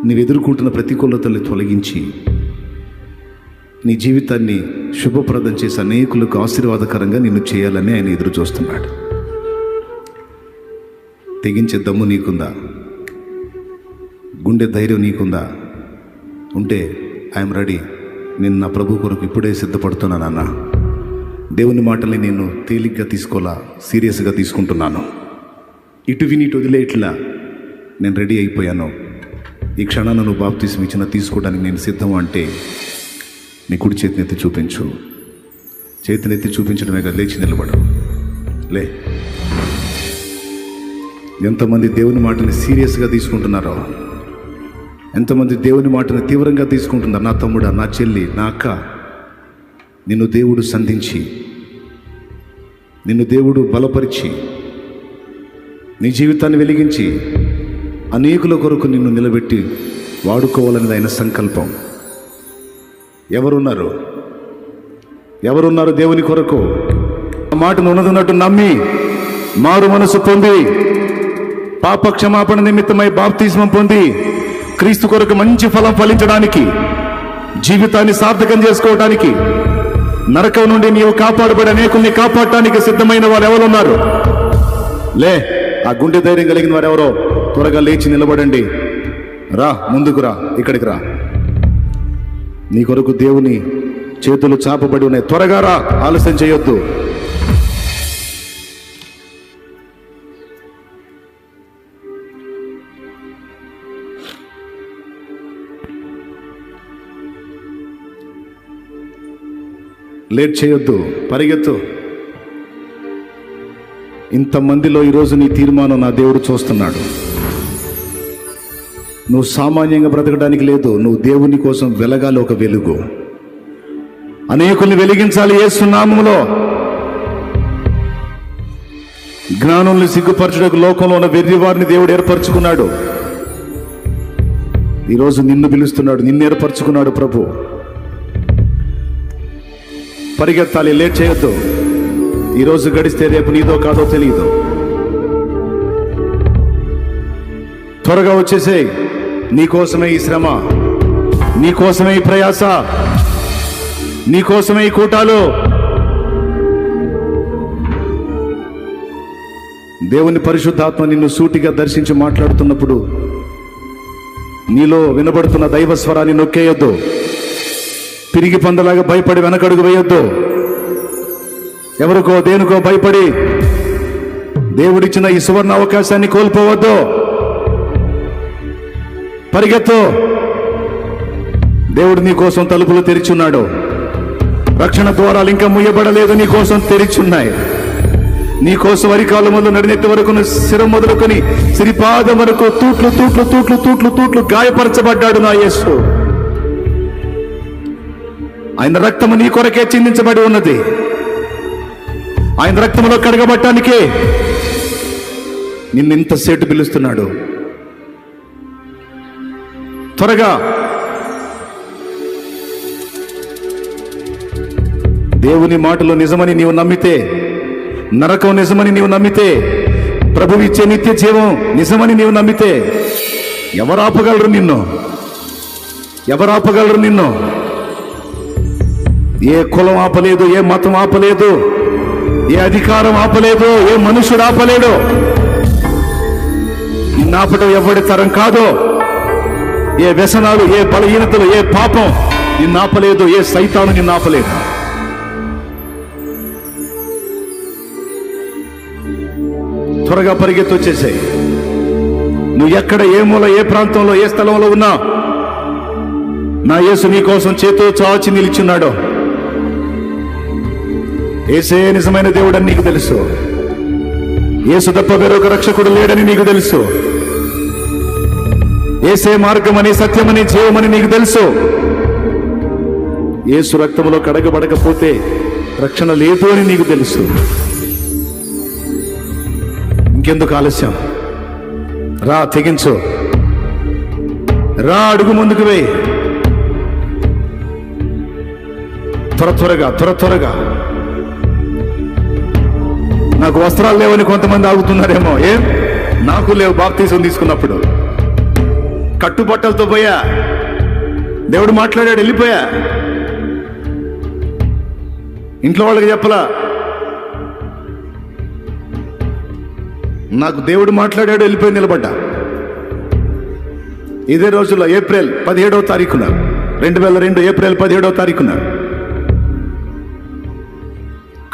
[SPEAKER 1] నువ్వు ఎదుర్కొంటున్న ప్రతికూలతల్ని తొలగించి, నీ జీవితాన్ని శుభప్రదం చేసి అనేకులకు ఆశీర్వాదకరంగా నిన్ను చేయాలని ఆయన ఎదురు చూస్తున్నాడు. తెగించే దమ్ము నీకుందా? గుండె ధైర్యం నీకుందా? ఉంటే ఐఎమ్ రెడీ. నేను నా ప్రభు కొరకు ఇప్పుడే సిద్ధపడుతున్నానన్నా. దేవుని మాటల్ని నేను తేలిగ్గా తీసుకోలా, సీరియస్గా తీసుకుంటున్నాను. ఇటు విని ఇటు వదిలే ఇట్లా నేను రెడీ అయిపోయాను. ఈ క్షణాన్ని నువ్వు బాప్తిసం ఇచ్చిన తీసుకోవడానికి నేను సిద్ధం అంటే నీ కుడి చేతినెత్తి చూపించు. చేతినెత్తి చూపించడమే కదా, లేచి నిలబడు. లే. ఎంతమంది దేవుని మాటని సీరియస్గా తీసుకుంటున్నారో, ఎంతమంది దేవుని మాటని తీవ్రంగా తీసుకుంటున్నారు. నా తమ్ముడా, నా చెల్లి, నా అక్క, నిన్ను దేవుడు సంధించి, నిన్ను దేవుడు బలపరిచి, నీ జీవితాన్ని వెలిగించి అనేకుల కొరకు నిన్ను నిలబెట్టి వాడుకోవాలనేది ఆయన సంకల్పం. ఎవరున్నారు? ఎవరున్నారు దేవుని కొరకు? ఆ మాటను ఉన్నదన్నట్టు నమ్మి మారు మనసు పొంది పాప క్షమాపణ నిమిత్తమై బాప్తిస్మం పొంది క్రీస్తు కొరకు మంచి ఫలం ఫలించడానికి, జీవితాన్ని సార్థకం చేసుకోవడానికి, నరకం నుండి నీవు కాపాడబడి అనేకుల్ని కాపాడటానికి సిద్ధమైన వారు ఎవరున్నారు? లే, ఆ గుండె ధైర్యం కలిగిన వారు ఎవరో త్వరగా లేచి నిలబడండి. రా, ముందుకు రా, ఇక్కడికి రా. నీ కొరకు దేవుని చేతులు చాపబడి ఉన్నాయి. త్వరగా రా, ఆలస్యం చేయొద్దు. లేట్ చేయొద్దు, పరిగెత్తు. ఇంతమందిలో ఈరోజు నీ తీర్మానం నా దేవుడు చూస్తున్నాడు. నువ్వు సామాన్యంగా బ్రతకడానికి లేదు, నువ్వు దేవుని కోసం వెలగాలి. ఒక వెలుగు, అనేకుల్ని వెలిగించాలి యేసు నామములో. జ్ఞానుల్ని సిగ్గుపరచుటకు లోకంలో ఉన్న వెర్రి వారిని దేవుడు ఏర్పరచుకున్నాడు. ఈరోజు నిన్ను పిలుస్తున్నాడు, నిన్ను ఏర్పరచుకున్నాడు ప్రభు. పరిగెత్తాలి, లేట్ చేయొద్దు. ఈరోజు గడిస్తే రేపు నీదో కాదో తెలియదు. త్వరగా వచ్చేసేయ్. నీకోసమే ఈ శ్రమ, నీకోసమే ఈ ప్రయాస, నీకోసమే ఈ కూటాలు. దేవుని పరిశుద్ధాత్మ నిన్ను సూటిగా దర్శించి మాట్లాడుతున్నప్పుడు నీలో వినబడుతున్న దైవ స్వరాన్ని నొక్కేయొద్దు. పిరిగి పందలాగా భయపడి వెనకడుగు వేయొద్దు. ఎవరికో దేనికో భయపడి దేవుడిచ్చిన ఈ సువర్ణ అవకాశాన్ని కోల్పోవద్దు. పరిగెత్తు. దేవుడు నీ కోసం తలుపులు తెరిచున్నాడు. రక్షణ ద్వారాలు ఇంకా ముయ్యబడలేదు, నీ కోసం తెరిచున్నాయి. నీ కోసం అరికాలు మొదలు నడినెత్తి వరకు, శిరం మొదలుకొని సిరిపాదం వరకు తూట్లు తూట్లు తూట్లు తూట్లు తూట్లు గాయపరచబడ్డాడు నా యేసు. ఆయన రక్తము నీ కొరకే చిందించబడి ఉన్నది. ఆయన రక్తములో కడగబట్టానికే నిన్నింత సేటు పిలుస్తున్నాడు. త్వరగా దేవుని మాటలు నిజమని నీవు నమ్మితే, నరకం నిజమని నీవు నమ్మితే, ప్రభువు ఇచ్చే నిత్య జీవం నిజమని నీవు నమ్మితే ఎవరు ఆపగలరు నిన్ను? ఎవరు ఆపగలరు నిన్ను? ఏ కులం ఆపలేదు, ఏ మతం ఆపలేదు, ఏ అధికారం ఆపలేదు, ఏ మనుషుడు ఆపలేడు. నిన్నాపటం ఎవడి తరం కాదు. ఏ వ్యసనాలు, ఏ బలహీనతలు, ఏ పాపం నిన్నాపలేదు. ఏ సైతాను నిన్నాపలేదు. త్వరగా పరిగెత్తి వచ్చేసాయి. నువ్వు ఎక్కడ, ఏ మూల, ఏ ప్రాంతంలో, ఏ స్థలంలో ఉన్నా నా యేసు నీ కోసం చేతో చాచి నిలిచున్నాడు. యేసే నిజమైన దేవుడని నీకు తెలుసు. యేసు తప్ప వేరొక రక్షకుడు లేడని నీకు తెలుసు. యేసే మార్గమని, సత్యమని, జీవమని నీకు తెలుసు. యేసు రక్తములో కడగబడకపోతే రక్షణ లేదు అని నీకు తెలుసు. ఇంకెందుకు ఆలస్యం? రా, తెగించు. రా, అడుగు ముందుకు వేయి. త్వరగా. నాకు వస్త్రాలు లేవని కొంతమంది ఆగుతున్నారేమో. ఏం, నాకు లేవు. బాప్తీసం తీసుకున్నప్పుడు కట్టుబట్టలతో పోయా. దేవుడు మాట్లాడాడు, వెళ్ళిపోయా. ఇంట్లో వాళ్ళకి చెప్పలా. నాకు దేవుడు మాట్లాడాడు, వెళ్ళిపోయి నిలబడ్డా. ఇదే రోజుల్లో ఏప్రిల్ 17వ తారీఖున 2002 ఏప్రిల్ 17వ తారీఖున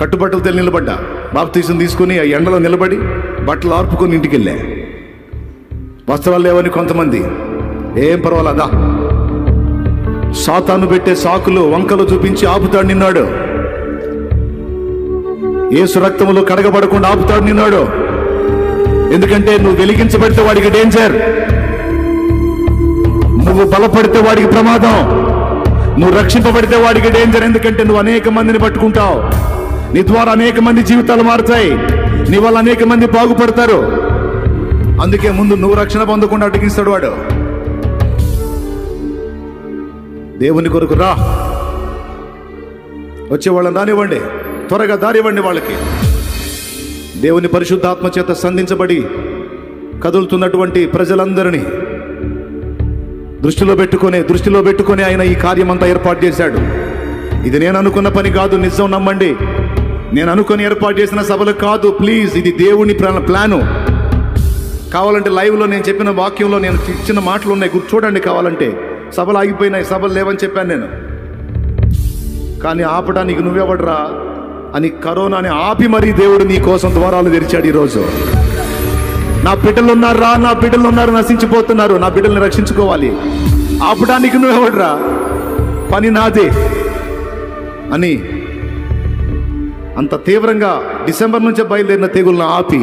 [SPEAKER 1] కట్టుబట్టలతో నిలబడ్డా. బాప్తీసం తీసుకుని ఆ ఎండలో నిలబడి బట్టలు ఆర్పుకొని ఇంటికి వెళ్ళా. వస్త్రాలు లేవని కొంతమంది, ఏం పర్వాలేదా, సాతాను పెట్టే సాకులు, వంకలు చూపించి ఆపుతాడు నిన్నాడు. యేసు రక్తములో కడగబడకుండా ఆపుతాడు నిన్నాడు. ఎందుకంటే నువ్వు వెలిగించబడితే వాడికి డేంజర్, నువ్వు బలపడితే వాడికి ప్రమాదం, నువ్వు రక్షింపబడితే వాడికి డేంజర్. ఎందుకంటే నువ్వు అనేక మందిని పట్టుకుంటావు. నీ ద్వారా అనేక మంది జీవితాలు మారుతాయి. నీ వల్ల అనేక మంది బాగుపడతారు. అందుకే ముందు నువ్వు రక్షణ పొందకుండా అడ్డగిస్తాడు వాడు. దేవుని కొరకు రా. వచ్చే వాళ్ళని రానివ్వండి, త్వరగా దారివ్వండి వాళ్ళకి. దేవుని పరిశుద్ధాత్మ చేత సంధించబడి కదులుతున్నటువంటి ప్రజలందరినీ దృష్టిలో పెట్టుకొని ఆయన ఈ కార్యమంతా ఏర్పాటు చేశాడు. ఇది నేను అనుకున్న పని కాదు, నిజం నమ్మండి. నేను అనుకుని ఏర్పాటు చేసిన సభలు కాదు, ప్లీజ్. ఇది దేవుని ప్లాను. కావాలంటే లైవ్లో నేను చెప్పిన వాక్యంలో నేను ఇచ్చిన మాటలు ఉన్నాయి, చూడండి. కావాలంటే సభలు ఆగిపోయినాయి, సభలు లేవని చెప్పాను నేను. కానీ ఆపడానికి నువ్వెవడరా అని కరోనాని ఆపి మరీ దేవుడు నీ కోసం ద్వారాలు తెరిచాడు ఈరోజు. నా బిడ్డలు ఉన్నారా, నా బిడ్డలు ఉన్నారు, నశించిపోతున్నారు, నా బిడ్డల్ని రక్షించుకోవాలి. ఆపడానికి నువ్వెవడరా, పని నాదే అని అంత తీవ్రంగా డిసెంబర్ నుంచే బయలుదేరిన తెగులను ఆపి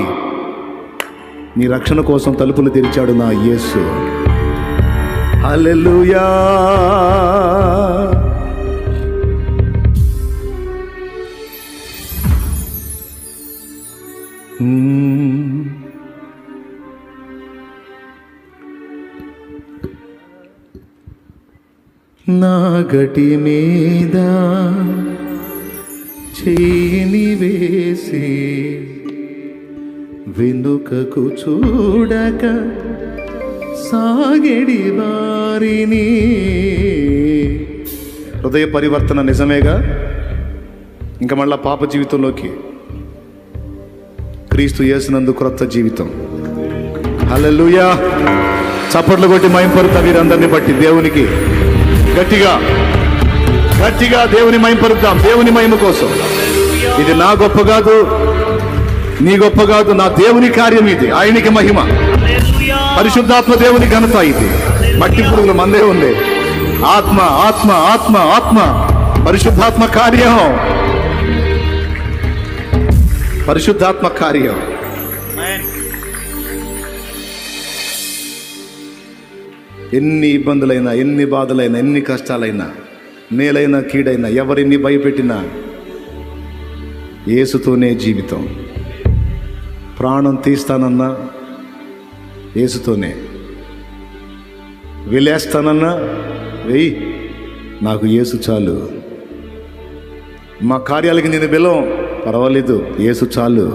[SPEAKER 1] నీ రక్షణ కోసం తలుపులు తెరిచాడు నా యేసు. హల్లెలూయా.
[SPEAKER 2] నా గటి మీద చేయిని వేసి వెనుకకు చూడక సాగడి వారిని.
[SPEAKER 1] హృదయ పరివర్తన నిజమేగా. ఇంకా మళ్ళా పాప జీవితంలోకి క్రీస్తు యేసునందు క్రొత్త జీవితం. హల్లెలూయా. చప్పట్లు కొట్టి మహింపరుతా వీరందరినీ బట్టి దేవునికి గట్టిగా దేవుని మహింపరుద్దాం, దేవుని మహిమ కోసం. ఇది నా గొప్ప కాదు, నీ గొప్ప కాదు, నా దేవుని కార్యం ఇది. ఆయనకి మహిమ, పరిశుద్ధాత్మ దేవుని ఘనత ఇది. మట్టి పురుగులు మందే ఉంది. ఆత్మ ఆత్మ ఆత్మ ఆత్మ పరిశుద్ధాత్మ కార్యం, పరిశుద్ధాత్మ కార్యం. ఎన్ని ఇబ్బందులైనా, ఎన్ని బాధలైనా, ఎన్ని కష్టాలైనా, మేలైనా కీడైనా, ఎవరిని భయపెట్టినా యేసుతోనే జీవితం. ప్రాణం తీస్తానన్నా యేసుతోనే, వెళ్ళేస్తానన్నా వెయ్యి, నాకు యేసు చాలు. మా కార్యాలకి నేను పిలవం, పర్వాలేదు, యేసు చాలు.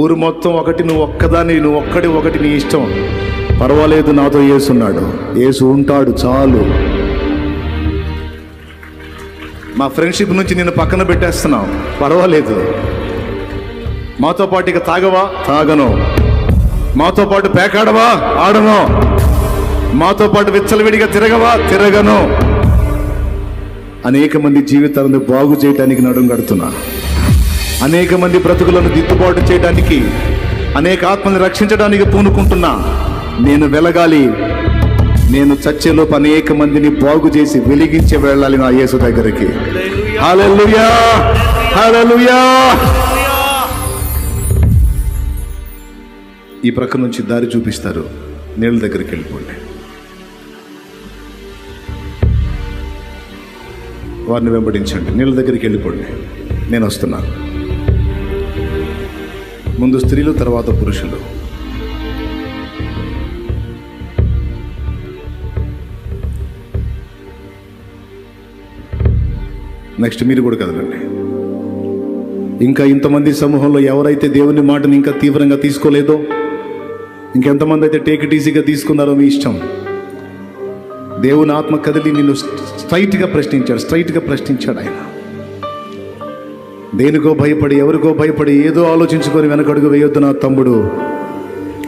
[SPEAKER 1] ఊరు మొత్తం ఒకటి, నువ్వు ఒక్కదాని, నువ్వు ఒకటి నీ ఇష్టం, పర్వాలేదు, నాతో యేసున్నాడు, యేసు ఉంటాడు, చాలు. మా ఫ్రెండ్షిప్ నుంచి నేను పక్కన పెట్టేస్తున్నావు, పర్వాలేదు. మాతో పాటు ఇక తాగవా, తాగను. మాతో పాటు పేకాడవా, ఆడను. మాతో పాటు విచ్చలవిడిగా తిరగవా, తిరగను. అనేక మంది జీవితాలను బాగు చేయడానికి నడుం కడుతున్నా, అనేక మంది బ్రతుకులను దిద్దుబాటు చేయడానికి, అనేక ఆత్మని రక్షించడానికి పూనుకుంటున్నా. నేను వెలగాలి, నేను చచ్చేలోపు అనేక మందిని బాగు చేసి వెలిగించి వెళ్ళాలి నా యేసు దగ్గరికి. హల్లెలూయా, హల్లెలూయా. ఈ ప్రక్క నుంచి దారి చూపిస్తారు, నీళ్ళ దగ్గరికి వెళ్ళిపోండి. వారిని వెంబడించండి, నీళ్ళ దగ్గరికి వెళ్ళిపోండి, నేను వస్తున్నాను. ముందు స్త్రీలు, తర్వాత పురుషులు. నెక్స్ట్ మీరు కూడా కదలండి. ఇంకా ఇంతమంది సమూహంలో ఎవరైతే దేవుని మాటని ఇంకా తీవ్రంగా తీసుకోలేదో, ఇంకెంతమంది అయితే టేక్ ఇట్ ఈజీగా తీసుకున్నారో మీ ఇష్టం. దేవుని ఆత్మ కదిలి నిన్ను స్ట్రైట్గా ప్రశ్నించాడు ఆయన. దేనికో భయపడి, ఎవరికో భయపడి, ఏదో ఆలోచించుకొని వెనకడుగు వేయొద్దు నా తమ్ముడు.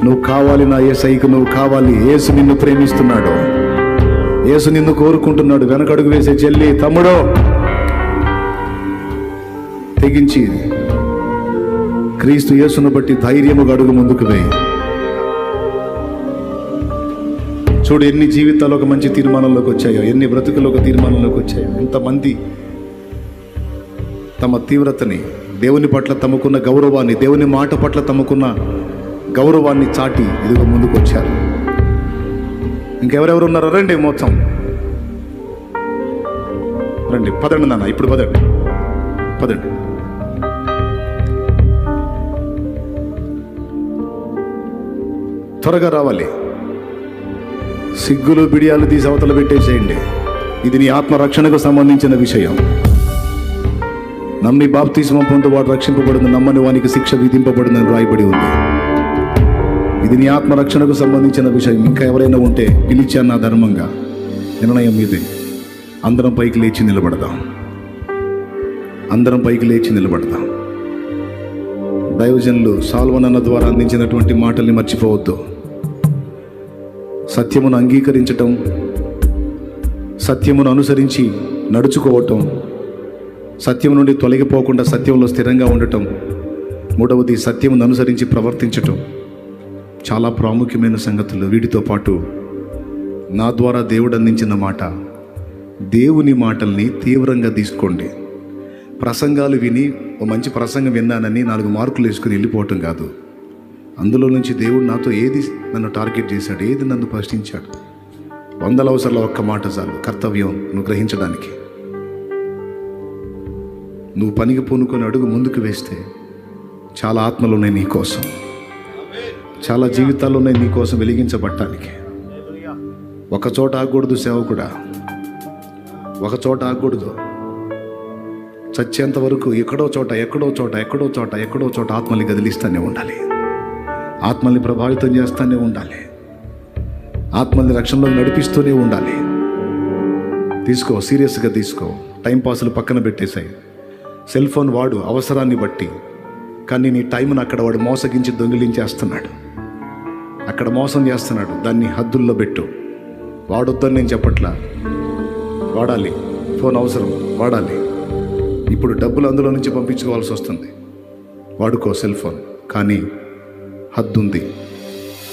[SPEAKER 1] నువ్వు కావాలి నా యేసయ్యకు, నువ్వు కావాలి. యేసు నిన్ను ప్రేమిస్తున్నాడు, యేసు నిన్ను కోరుకుంటున్నాడు. వెనకడుగు వేసే చెల్లి, తమ్ముడో, తెగించి క్రీస్తు యేసును బట్టి ధైర్యముగా అడుగు ముందుకు వేయి. చూడు ఎన్ని జీవితాలు ఒక మంచి తీర్మానంలోకి వచ్చాయో, ఎన్ని బ్రతుకులు ఒక తీర్మానంలోకి వచ్చాయో. ఎంతమంది తమ తీవ్రతని, దేవుని పట్ల తమకున్న గౌరవాన్ని, దేవుని మాట పట్ల తమకున్న గౌరవాన్ని చాటి ఇదిగో ముందుకు వచ్చారు. ఇంకెవరెవరు ఉన్నారో రండి, మొత్తం రండి. పదండి నాన్న, ఇప్పుడు పదండి. త్వరగా రావాలి. సిగ్గులు బిడియాలు తీసి అవతల పెట్టేసేయండి. ఇది నీ ఆత్మరక్షణకు సంబంధించిన విషయం. నమ్మి బాప్తిస్మం పొందువాడు రక్షింపబడింది, నమ్మని వానికి శిక్ష విధింపబడిందని రాయబడి ఉంది. ఇది నీ ఆత్మరక్షణకు సంబంధించిన విషయం. ఇంకా ఎవరైనా ఉంటే పిలిచాను నా ధర్మంగా. నిర్ణయం మీదే. అందరం పైకి లేచి నిలబడదాం. అందరం పైకి లేచి నిలబడదాం. దైవజనులు సాల్వన్ అన్న ద్వారా అందించినటువంటి మాటల్ని మర్చిపోవద్దు. సత్యమును అంగీకరించటం, సత్యమును అనుసరించి నడుచుకోవటం, సత్యం నుండి తొలగిపోకుండా సత్యంలో స్థిరంగా ఉండటం, మూడవది సత్యమును అనుసరించి ప్రవర్తించటం చాలా ప్రాముఖ్యమైన సంగతులు. వీటితో పాటు నా ద్వారా దేవుడు అందించిన మాట, దేవుని మాటల్ని తీవ్రంగా తీసుకోండి. ప్రసంగాలు విని ఓ మంచి ప్రసంగం విన్నానని 4 మార్కులు వేసుకుని వెళ్ళిపోవటం కాదు. అందులో నుంచి దేవుడు నాతో ఏది నన్ను టార్గెట్ చేశాడు, ఏది నన్ను ప్రశ్నించాడు, 100 అవసరాల ఒక్క మాట చాలు కర్తవ్యం నువ్వు గ్రహించడానికి. నువ్వు పనికి పూనుకొని అడుగు ముందుకు వేస్తే చాలా ఆత్మలు ఉన్నాయి నీ కోసం, చాలా జీవితాలు ఉన్నాయి నీ కోసం వెలిగించబట్టానికి. ఒక చోట ఆగకూడదు సేవకుడా, ఒక చోట ఆగకూడదు. చచ్చేంత వరకు ఎక్కడో చోట ఆత్మల్ని కదిలిస్తూనే ఉండాలి, ఆత్మల్ని ప్రభావితం చేస్తూనే ఉండాలి, ఆత్మల్ని రక్షణలో నడిపిస్తూనే ఉండాలి. తీసుకో, సీరియస్గా తీసుకో. టైంపాసులు పక్కన పెట్టేశాయి. సెల్ ఫోన్ వాడు అవసరాన్ని బట్టి, కానీ నీ టైంను అక్కడ వాడు మోసగించి దొంగిలించేస్తున్నాడు, అక్కడ మోసం చేస్తున్నాడు. దాన్ని హద్దుల్లో పెట్టు. వాడొద్దని నేను చెప్పట్లా, వాడాలి. ఫోన్ అవసరం, వాడాలి. ఇప్పుడు డబ్బులు అందులో నుంచి పంపించుకోవాల్సి వస్తుంది, వాడుకో సెల్ ఫోన్. కానీ హద్దు ఉంది,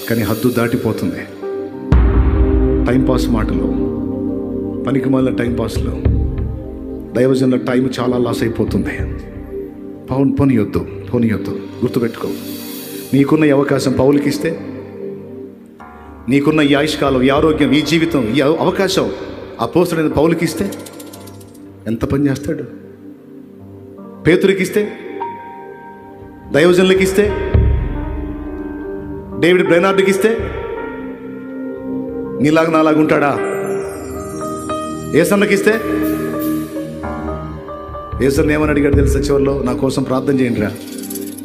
[SPEAKER 1] కానీ హద్దు దాటిపోతుంది. టైంపాస్ మాటలు, పనికి మాలిన టైంపాస్లో దైవజనుల టైం చాలా లాస్ అయిపోతుంది. పోనీయొద్దు. గుర్తుపెట్టుకో, నీకున్న ఈ అవకాశం పౌలుకి ఇస్తే, నీకున్న ఈ ఆయుష్కాలం, ఈ ఆరోగ్యం, ఈ జీవితం, ఈ అవకాశం అపోస్తలుడైన పౌలుకి ఇస్తే ఎంత పని చేస్తాడు? పేతురుకి ఇస్తే, దైవజనులకి ఇస్తే, డేవిడ్ బ్రెనార్డ్కి ఇస్తే నీలాగా నాలాగా ఉంటాడా? ఏసన్నకి ఇస్తే, ఏసన్న ఏమని అడిగాడు తెలుసా? చివరిలో నా కోసం ప్రార్థన చేయండి రా,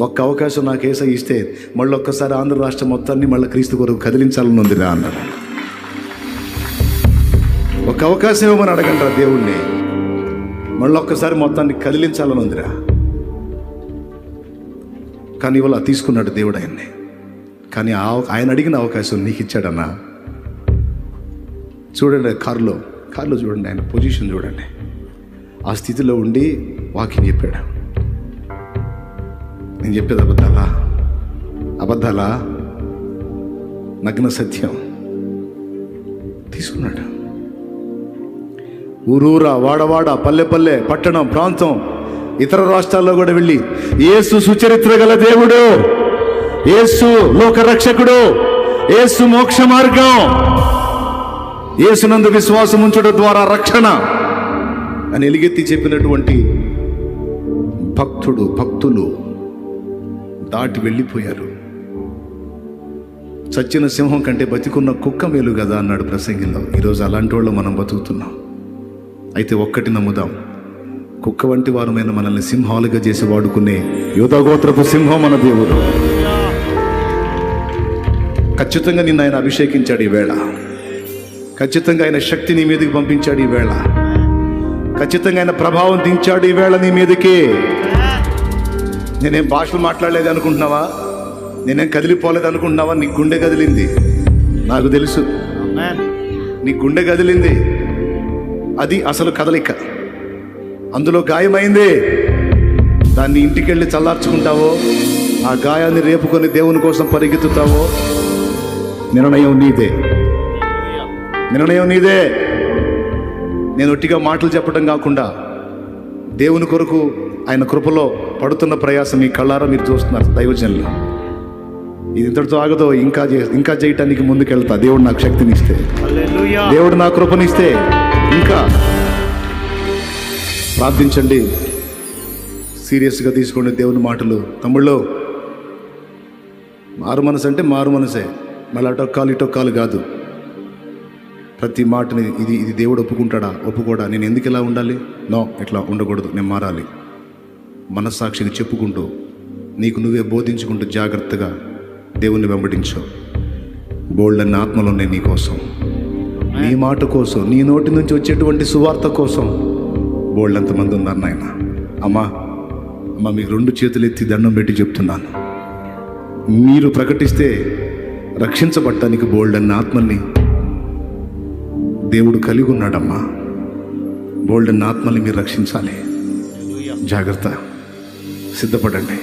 [SPEAKER 1] ఒక్క అవకాశం నాకు ఏసై ఇస్తే మళ్ళీ ఒక్కసారి ఆంధ్ర రాష్ట్రం మొత్తాన్ని మళ్ళీ క్రీస్తు కొరకు కదిలించాలని ఉందిరా అన్నాడు. ఒక అవకాశం ఏమని అడగండి రా దేవుణ్ణి, మళ్ళీ ఒక్కసారి మొత్తాన్ని కదిలించాలని ఉందిరా. కానీ ఇవాళ తీసుకున్నాడు దేవుడు ఆయన్ని. కానీ ఆయన అడిగిన అవకాశం నీకు ఇచ్చాడన్నా. చూడండి, కారులో చూడండి, ఆయన పొజిషన్ చూడండి. ఆ స్థితిలో ఉండి వాక్యం చెప్పాడు. నేను చెప్పేది అబద్ధాలా? నగ్న సత్యం. తీసుకున్నాడు. ఊరూరా, వాడవాడ, పల్లె, పట్టణం, ప్రాంతం, ఇతర రాష్ట్రాల్లో కూడా వెళ్ళి యేసు సుచరిత్ర గల దేవుడు, యేసు లోకరక్షకుడు, యేసు మోక్ష మార్గం, యేసునందు విశ్వాసం ఉంచడం ద్వారా రక్షణ అని ఎలుగెత్తి చెప్పినటువంటి భక్తులు దాటి వెళ్ళిపోయారు. చచ్చిన సింహం కంటే బతికున్న కుక్క మేలు కదా అన్నాడు ప్రసంగిలో. ఈరోజు అలాంటి వాళ్ళు మనం బతుకుతున్నాం. అయితే ఒక్కటి నమ్ముదాం, కుక్క వంటి వారమైన మనల్ని సింహాలుగా చేసి వాడుకునే యూదాగోత్రపు సింహం మన దేవుడు. ఖచ్చితంగా నిన్ను ఆయన అభిషేకించాడు ఈ వేళ. ఖచ్చితంగా ఆయన శక్తి నీ మీదకి పంపించాడు ఈ వేళ. ఖచ్చితంగా ఆయన ప్రభావం దించాడు ఈ వేళ నీ మీదకి. నేనేం భాషలు మాట్లాడలేదు అనుకుంటున్నావా? నేనేం కదిలిపోలేదు అనుకుంటున్నావా? నీ గుండె కదిలింది, నాకు తెలుసు. నీ గుండె కదిలింది, అది అసలు కదలిక. అందులో గాయమైంది, దాన్ని ఇంటికి వెళ్ళి చల్లార్చుకుంటావో, ఆ గాయాన్ని రేపుకొని దేవుని కోసం పరిగెత్తుతావో, నిర్ణయం నీదే. నేను ఒట్టిగా మాటలు చెప్పడం కాకుండా దేవుని కొరకు ఆయన కృపలో పడుతున్న ప్రయాసం మీ కళ్ళారా మీరు చూస్తున్నారు దైవజనులు. ఇది ఇంతటితో ఆగదో, ఇంకా చేయటానికి ముందుకెళ్తా. దేవుడు నాకు శక్తినిస్తే, దేవుడు నా కృపనిస్తే ఇంకా ప్రార్థించండి. సీరియస్గా తీసుకోండి దేవుని మాటలు. తమ్ముళ్ళు, మారు మనసు అంటే మారు మనసే, మళ్ళీ ఇటొక్కాలు కాదు. ప్రతి మాటని ఇది దేవుడు ఒప్పుకుంటాడా, ఒప్పుకోడా, నేను ఎందుకు ఇలా ఉండాలి, నో ఇట్లా ఉండకూడదు, నేను మారాలి. మనస్సాక్షిగా చెప్పుకుంటూ నీకు నువ్వే బోధించుకుంటూ జాగ్రత్తగా దేవుణ్ణి వెంబడించు. బోల్డన్న ఆత్మలు ఉన్నాయి నీ కోసం, నీ మాట కోసం, నీ నోటి నుంచి వచ్చేటువంటి సువార్త కోసం బోల్డంతమంది ఉన్నారు నాయన. అమ్మా మీకు 2 చేతులు ఎత్తి దండం పెట్టి చెప్తున్నాను, మీరు ప్రకటిస్తే రక్షించబడటానికి బోల్డన్న ఆత్మల్ని దేవుడు కలిగి ఉన్నాడమ్మా. బోల్డన్న ఆత్మల్ని మీరు రక్షించాలి. జాగ్రత్త, సిద్ధపడండి.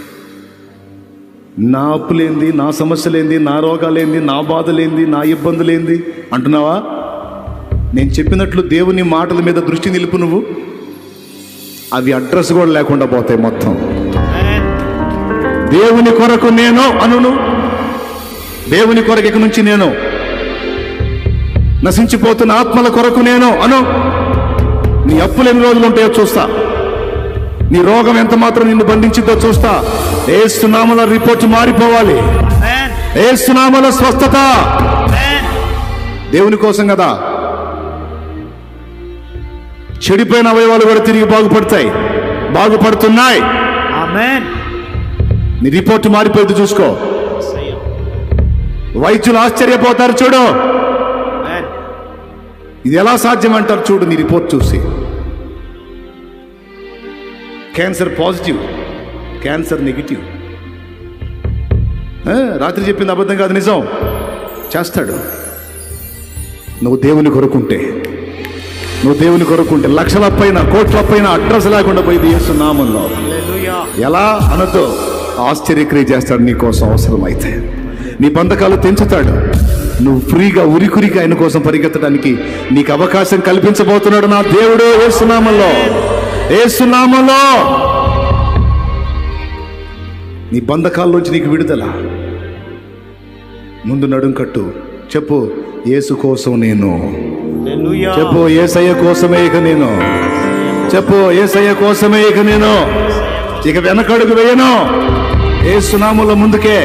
[SPEAKER 1] నా అప్పులేంది, నా సమస్యలేంది, నా రోగాలేంది, నా బాధలేంది, నా ఇబ్బందులేంది అంటున్నావా? నేను చెప్పినట్లు దేవుని మాటల మీద దృష్టి నిలుపు. నువ్వు అవి అడ్రస్ కూడా లేకుండా పోతాయి మొత్తం. దేవుని కొరకు నేను అనును, దేవుని కొరకు ఇక నుంచి నేను, నశించిపోతున్న ఆత్మల కొరకు నేను అను. నీ అప్పులు ఎన్ని రోజులు ఉంటాయో చూస్తా, నీ రోగం ఎంత మాత్రం నిన్ను బంధించిందో చూస్తా. యేసు నామములో రిపోర్ట్ మారిపోవాలి. యేసు నామములో స్వస్థత. దేవుని కోసం కదా. చెడిపోయిన అవయవాలు కూడా తిరిగి బాగుపడతాయి, బాగుపడుతున్నాయి. నీ రిపోర్ట్ మారిపోయింది చూసుకో. వైద్యులు ఆశ్చర్యపోతారు చూడు. ఇది ఎలా సాధ్యం అంటారు చూడు నీ రిపోర్ట్ చూసి. Cancer positive, cancer negative. రాత్రి చెప్పింది అబద్ధం కాదు, నిజం. చేస్తాడు. నువ్వు దేవుని కొరకుంటే, నువ్వు దేవుని కొరకుంటే లక్షల పైన, కోట్ల పైన అడ్రస్ లేకుండా పోయింది యేసు నామములో. ఎలా అనతో ఆశ్చర్యక్రియ చేస్తాడు నీ కోసం. అవసరమైతే నీ బంధకాలు తెంచుతాడు. నువ్వు ఫ్రీగా ఉరికురికి ఆయన కోసం పరిగెత్తడానికి నీకు అవకాశం కల్పించబోతున్నాడు నా దేవుడు. యేసు నామములో, యేసు నామములో నీ బంధకాల్లోంచి నీకు విడుదల. ముందు నడుం కట్టు. చెప్పు, యేసు కోసం నేను. చెప్పు, యేసయ్య కోసమే ఇక నేను. చెప్పు, యేసయ్య కోసమే ఇక నేను. ఇక వెనకడుగు వేయను. యేసు నామములో ముందుకే.